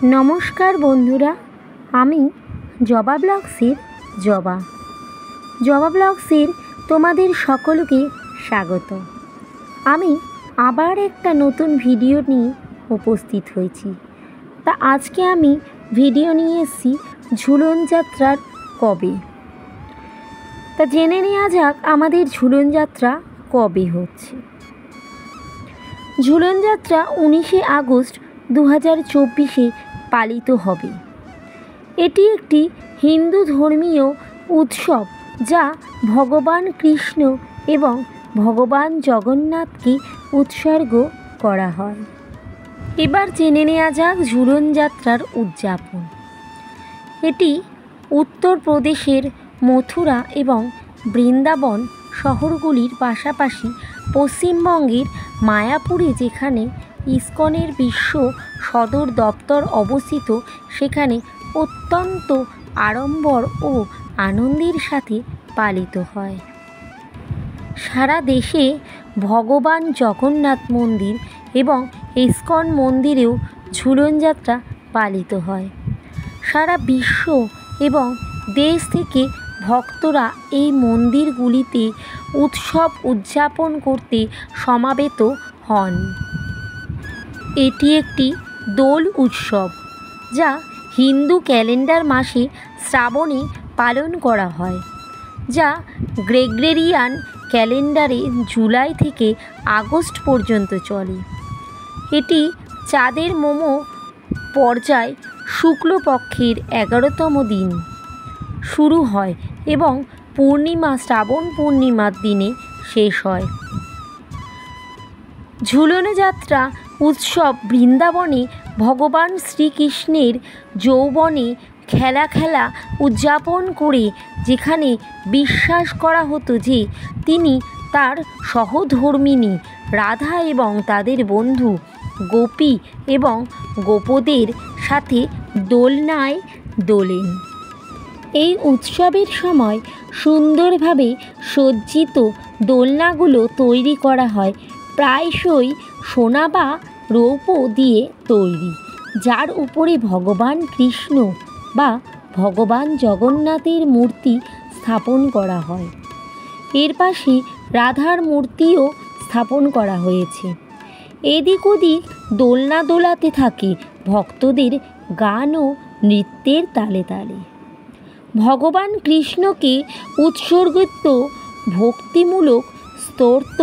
নমস্কার বন্ধুরা, আমি জবা ব্লগসের জবা ব্লগসের তোমাদের সকলকে স্বাগত। আমি আবার একটা নতুন ভিডিও নিয়ে উপস্থিত হয়েছি। তা আজকে আমি ভিডিও নিয়ে এসেছি ঝুলন যাত্রার কবে। তা জেনে নেওয়া যাক আমাদের ঝুলন যাত্রা কবে হচ্ছে। ঝুলন যাত্রা 19শে আগস্ট 2024 পালিত হবে। এটি একটি হিন্দু ধর্মীয় উৎসব যা ভগবান কৃষ্ণ এবং ভগবান জগন্নাথকে উৎসর্গ করা হয়। এবার জেনে নেওয়া যাক ঝুলন যাত্রার উদযাপন। এটি উত্তরপ্রদেশের মথুরা এবং বৃন্দাবন শহরগুলির পাশাপাশি পশ্চিমবঙ্গের মায়াপুরে, যেখানে ইসকনের বিশ্ব সদর দপ্তর অবস্থিত, সেখানে অত্যন্ত আড়ম্বর ও আনন্দের সাথে পালিত হয়। সারা দেশে ভগবান জগন্নাথ মন্দির এবং ইসকন মন্দিরেও ঝুলন যাত্রা পালিত হয়। সারা বিশ্ব এবং দেশ থেকে ভক্তরা এই মন্দিরগুলিতে উৎসব উদযাপন করতে সমাবেত হন। এটি একটি দোল উৎসব যা হিন্দু ক্যালেন্ডার মাসে শ্রাবণে পালন করা হয়, যা গ্রেগরিয়ান ক্যালেন্ডারে জুলাই থেকে আগস্ট পর্যন্ত চলে। এটি চাঁদের মোমো পর্যায় শুক্লপক্ষের 11তম দিন শুরু হয় এবং শ্রাবণ পূর্ণিমার দিনে শেষ হয়। ঝুলন যাত্রা উৎসব বৃন্দাবনে ভগবান শ্রীকৃষ্ণের যৌবনে খেলা উদযাপন করে, যেখানে বিশ্বাস করা হতো যে তিনি তার সহধর্মিণী রাধা এবং তাদের বন্ধু গোপী এবং গোপদের সাথে দোলনায় দোলেন। এই উৎসবের সময় সুন্দরভাবে সজ্জিত দোলনাগুলো তৈরি করা হয় প্রায়শই সোনা বা রৌপ্য দিয়ে তৈরি, যার উপরে ভগবান কৃষ্ণ বা ভগবান জগন্নাথের মূর্তি স্থাপন করা হয়। এর পাশে রাধার মূর্তিও স্থাপন করা হয়েছে। এদিক ওদিক দোলনা দোলাতে থাকে ভক্তদের গান ও নৃত্যের তালে তালে। ভগবান কৃষ্ণকে উৎসর্গিত ভক্তিমূলক স্তোত্র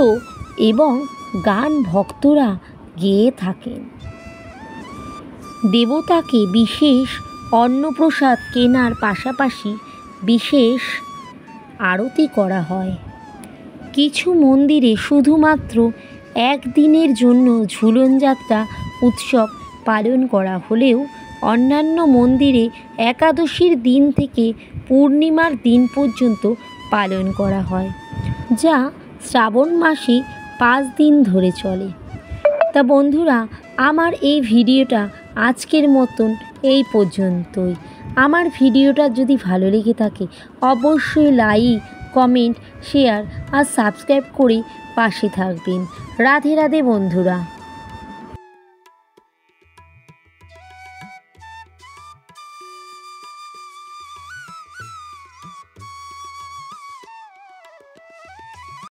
এবং গান ভক্তরা গেয়ে থাকেন। দেবতাকে বিশেষ অন্নপ্রসাদ কেনার পাশাপাশি বিশেষ আরতি করা হয়। কিছু মন্দিরে শুধুমাত্র একদিনের জন্য ঝুলন যাত্রা উৎসব পালন করা হলেও অন্যান্য মন্দিরে একাদশীর দিন থেকে পূর্ণিমার দিন পর্যন্ত পালন করা হয়, যা শ্রাবণ মাসে 5 দিন ধরে চলে। তা বন্ধুরা, আমার এই ভিডিওটা আজকের মতন এই পর্যন্তই। আমার ভিডিওটা যদি ভালো লেগে থাকে অবশ্যই লাইক, কমেন্ট, শেয়ার আর সাবস্ক্রাইব করে পাশে থাকবেন। রাধে রাধে বন্ধুরা।